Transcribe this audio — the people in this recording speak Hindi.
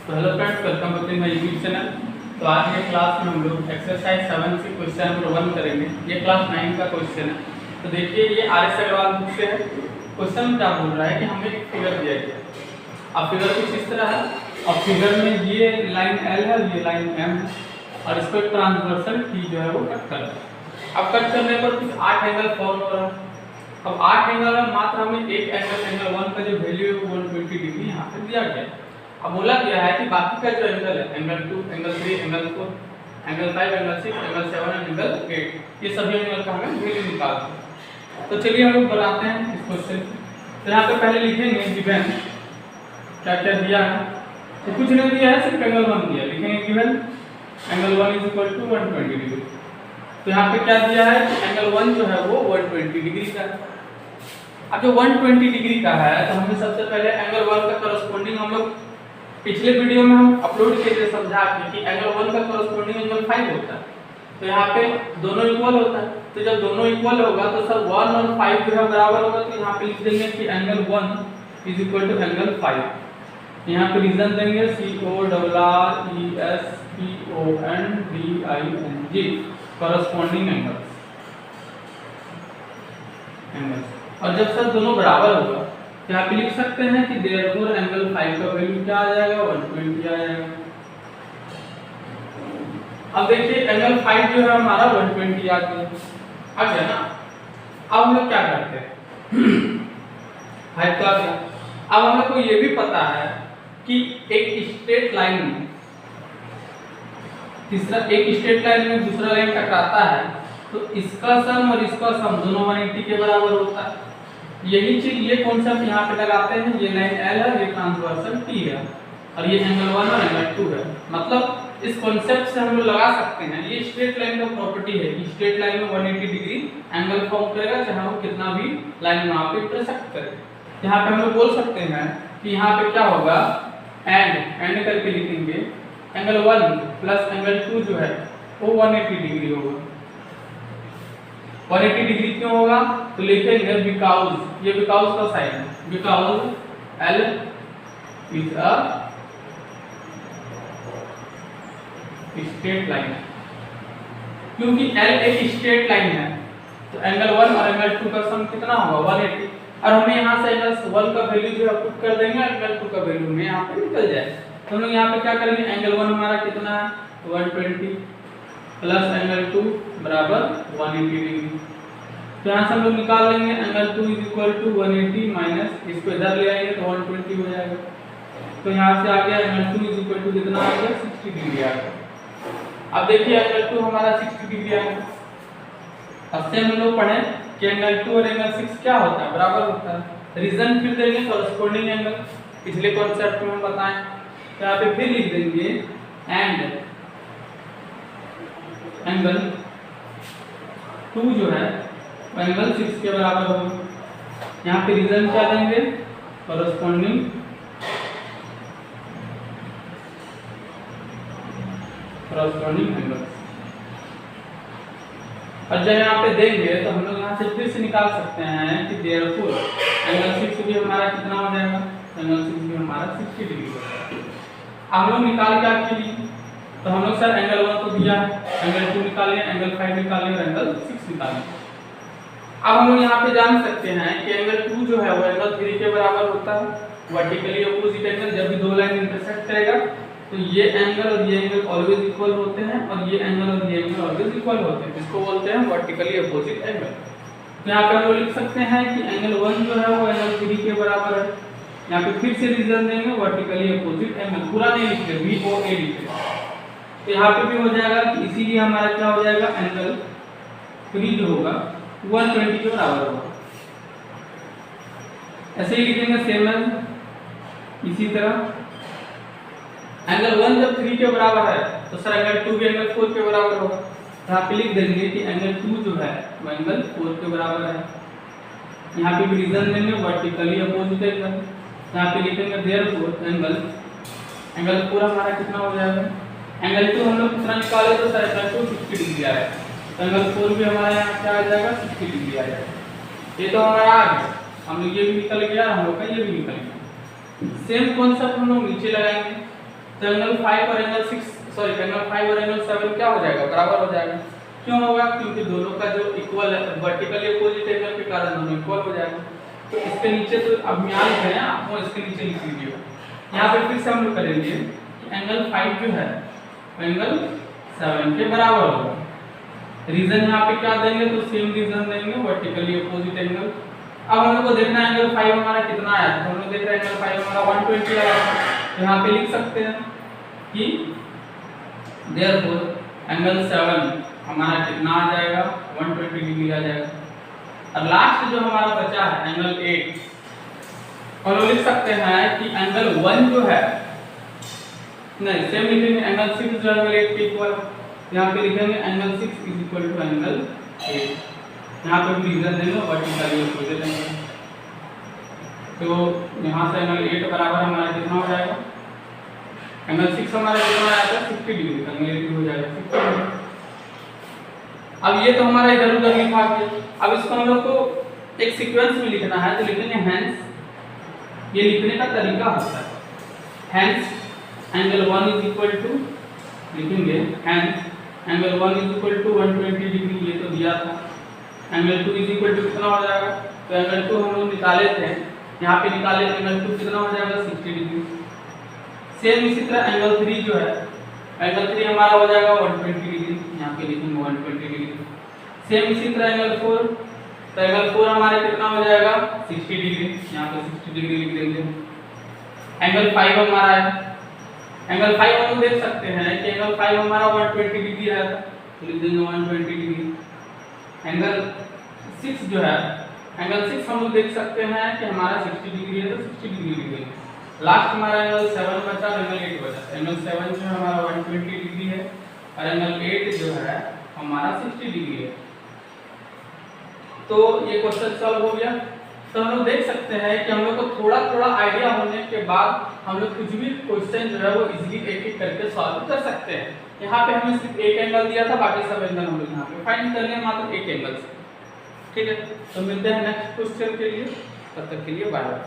तो hello friends, welcome back to my YouTube channel. तो आज के क्लास में हम लोग एक्सरसाइज 7 से क्वेश्चन नंबर 1 करेंगे। ये क्लास 9 का क्वेश्चन है। तो देखिए, ये आर.एस. अग्रवाल बुक से है। क्वेश्चन में क्या बोल रहा है कि हमें एक फिगर दिया गया है। अब फिगर कुछ इस तरह है और फिगर में ये लाइन एल है, ये लाइन एम है और इसको एक ट्रांसवर्सल टी जो है वो कट कर रहा है। अब कट करने पर कुछ 8 एंगल फॉर्म हो रहा है। अब 8 एंगल में मात्र हमें एक एंगल 1 का जो वैल्यू है वो 120 डिग्री यहाँ पे दिया गया है। अब बोला गया है कि बाकी का जो एंगल है, angle 2, angle 3, angle 4, angle 5, angle 6, angle 7 और एंगल 8, ये सभी एंगल का हमें वैल्यू निकालना है। तो चलिए हम लोग बनाते हैं इस क्वेश्चन। तो यहाँ पे पहले लिखेंगे गिवन क्या क्या दिया है। तो कुछ नहीं दिया है, सिर्फ एंगल 1 दिया। लिखेंगे गिवन एंगल 1 = 120 डिग्री। तो यहाँ पे क्या दिया है कि एंगल 1 जो है वो 120 डिग्री का है। अब जो 120 डिग्री का है तो हमें सबसे पहले एंगल 1 का करस्पॉन्डिंग हम लोग पिछले वीडियो में हम अपलोड किए थे समझा के कि एंगल 1 का करस्पॉन्डिंग एंगल 5 होता है। तो यहाँ पे दोनों इक्वल होता है। तो जब दोनों इक्वल होगा तो सर 1 और 5 जो है बराबर होगा। तो यहाँ पे लिख देंगे कि एंगल 1 = एंगल 5। यहाँ पे रीजन देंगे CORRESPONDING, करस्पॉन्डिंग एंगल। और जब सर दोनों बराबर होगा तो यहाँ पे लिख सकते हैं कि देयरफॉर एंगल 5 का वैल्यू क्या आ जाएगा, 120 आ जाएगा। अब देखिए एंगल 5 जो है हमारा 120 आ गया ना। अब हम लोग क्या करते हैं 5 तो आ गया। अब हम लोग को ये भी पता है कि एक स्ट्रेट लाइन में दूसरा लाइन टकराता है तो इसका सम और इसका सम दोनों 180 के बराबर होता है। यही चीज ये कॉन्सेप्ट यहाँ पे लगाते हैं। ये लाइन एल है, ये ट्रांसवर्सल टी है और ये एंगल 1 और एंगल 2 है। मतलब इस कॉन्सेप्ट से हम लोग लगा सकते हैं, ये स्ट्रेट लाइन का प्रॉपर्टी है कि स्ट्रेट लाइन में 180 डिग्री एंगल फॉर्म करेगा चाहे वो कितना भी लाइन वहां पे इंटरसेक्ट करे। यहाँ पे हम लोग बोल सकते हैं कि यहाँ पे क्या होगा, एंड करके लिखेंगे एंगल 1 प्लस एंगल 2 जो है वो 180 डिग्री होगा। 180 डिग्री क्यों होगा तो लिखेंगे बिकॉज़, ये बिकॉज़ का साइन है, because L is a straight line. क्योंकि एल एक स्ट्रेट लाइन है तो एंगल 1 और एंगल 2 का सम कितना होगा, 180। और हमें यहाँ से एंगल 1 का वैल्यू जो है पुट कर देंगे, एंगल 2 का वैल्यू में यहाँ पे निकल जाए। तो हम लोग यहाँ पे क्या करेंगे, एंगल 1 हमारा कितना है 120 प्लस एंगल 2 बराबर 180 डिग्री। तो यहाँ से हम लोग निकाल लेंगे एंगल 2 = 180 माइनस इसको इधर ले आएंगे तो 120 हो जाएगा। तो यहाँ से आ गया एंगल 2 = कितना आ गया, 60 डिग्री आ गया। अब देखिए एंगल 2 हमारा 60 डिग्री आ गया। अब से हम लोग पढ़े कि एंगल 2 और एंगल 6 क्या होता है, बराबर होता है। रीजन फिर देंगे करस्पॉन्डिंग एंगल, पिछले कॉन्सेप्ट में हम बताएं। तो यहाँ पे फिर लिख देंगे एंड एंगल 2 जो है एंगल 6 के बराबर होगा। यहाँ पे रीजन क्या देंगे, करस्पॉन्डिंग एंगल। और जब यहाँ पे देंगे तो हम लोग यहाँ से फिर से निकाल सकते हैं कि देयरफॉर एंगल 6 भी हमारा कितना हो जाएगा, एंगल 6 भी हमारा 60 डिग्री हो जाएगा। हम लोग निकाल क्या किए, तो हम लोग सर एंगल 1 तो दिया है, एंगल 2 निकालिए, एंगल 5 निकालिए और एंगल 6 निकालिए। अब हम लोग यहाँ पे जान सकते हैं कि एंगल 2 जो है वो एंगल 3 के बराबर होता है। वर्टिकली अपोजिट एंगल, जब भी दो लाइन इंटरसेक्ट करेगा तो ये एंगल और ये एंगल ऑलवेज इक्वल होते हैं और ये एंगल और ये एंगल ऑलवेज इक्वल होते हैं। इसको बोलते हैं वर्टिकली अपोजिट एंगल। तो यहाँ पे हम लोग लिख सकते हैं कि एंगल 1 जो है वो एंगल 3 के बराबर है। यहाँ पे फिर से रीजन देंगे वर्टिकली अपोजिट एंगल, पूरा नहीं लिखते, VOA लिखते। तो यहाँ पे भी हो जाएगा कि इसीलिए हमारा क्या हो जाएगा, एंगल 3 जो होगा 120 के बराबर होगा। ऐसे ही लिखेंगे सेम एज इसी तरह एंगल 1 जब 3 के बराबर है तो सर एंगल 2 भी एंगल 4 के बराबर होगा। यहाँ पे लिख देंगे कि एंगल 2 जो है वो एंगल 4 के बराबर है। यहाँ पे भी रीजन देंगे वर्टिकली अपोजिट एंगल। यहाँ पे लिखेंगे देयरफॉर एंगल 4 हमारा कितना हो जाएगा, एंगल 2 हम लोग कितना निकाले तो सर एंगल 2 60 डिग्री आएगा। तो एंगल 4 भी हमारे यहाँ क्या आ जाएगा, 60 डिग्री आ जाएगा। ये तो हमारा आ गया, हम लोग ये भी निकल गया, हम लोग का ये भी निकल गया। सेम कॉन्सेप्ट हम लोग नीचे लगाएंगे। तो तो एंगल 5 और एंगल 6 सॉरी एंगल 5 और एंगल 7 क्या हो जाएगा, बराबर हो जाएगा। क्यों होगा, क्योंकि दोनों का जो इक्वल है वर्टिकली अपोजिट एंगल के कारण दोनों इक्वल हो जाएगा। तो इसके नीचे तो अब यहाँ लिख रहे हैं आप, वो इसके नीचे लिख लीजिए। यहाँ पे फिर से हम लोग करेंगे कि एंगल 5 जो है एंगल 7 के बराबर होगा। रीजन यहाँ पे क्या देंगे, तो सेम रीजन देंगे, वर्टिकली अपोजिट एंगल। अब हम लोग को देखना है एंगल 5 हमारा कितना आया, तो हम लोग देख रहे हैं एंगल 5 हमारा 120 आया। तो यहाँ पे लिख सकते हैं कि देयरफॉर एंगल 7 हमारा कितना आ जाएगा, 120 डिग्री आ जाएगा। और लास्ट जो हमारा बचा है एंगल 8, हम लोग लिख सकते हैं कि एंगल 1 जो है, नहीं सेम लिखेंगे, एंगल 6 जो एंगल 8 के इक्वल, यहाँ पे लिखेंगे angle 6 is equal to angle 8। यहाँ पे भी रीजन देंगे वर्टिकली अपोजिट एंगल। तो यहाँ से एंगल 8 बराबर हमारा कितना हो जाएगा, एंगल 6 हमारा कितना आया था 60 डिग्री, एंगल 8 हो जाएगा 60 डिग्री। अब ये तो हमारा इधर उधर लिखा है, अब इसको हम लोग को एक सीक्वेंस में लिखना है, तो लिखेंगे हैंस, ये लिखने का तरीका होता है, hence angle 1 is equal to, लिखेंगे hence angle 1 is equal to 120 degree, ये तो दिया था। एंगल 2 इज इक्वल टू कितना हो जाएगा, तो एंगल 2 हम लोग निकाले थे, यहाँ पे निकाले थे, एंगल 2 कितना हो जाएगा 60 डिग्री। सेम इसी तरह एंगल 3 जो है, एंगल 3 हमारा हो जाएगा 120 डिग्री, यहाँ पे लिखेंगे 120 डिग्री। सेम इसी तरह एंगल 4, तो एंगल 4 हमारे कितना हो जाएगा 60 डिग्री, यहाँ पे 60 डिग्री लिख देंगे। एंगल 5 हमारा है, एंगल 5 हम लोग देख सकते हैं कि एंगल 5 हमारा 120 डिग्री है, तो लिख देंगे 120 डिग्री। एंगल 6 जो है, एंगल 6 हम लोग देख सकते हैं कि हमारा 60 डिग्री है, तो 60 डिग्री लिख देंगे। लास्ट हमारा एंगल 7 बचा, एंगल 8 बचा। एंगल 7 जो है हमारा 120 डिग्री है और एंगल 8 जो है हमारा 60 डिग्री है। तो ये क्वेश्चन सॉल्व हो गया। तो हम लोग देख सकते हैं कि हम लोग को थोड़ा थोड़ा आइडिया होने के बाद हम लोग कुछ भी क्वेश्चन जो है वो इजीली एक एक करके सॉल्व कर सकते हैं। यहाँ पे हमें सिर्फ एक एंगल दिया था, बाकी सब एंगल हम लोग यहाँ पे फाइंड कर लिए मात्र एक एंगल से। ठीक है, तो मिलते हैं नेक्स्ट क्वेश्चन के लिए, तब तक के लिए बाय बाय।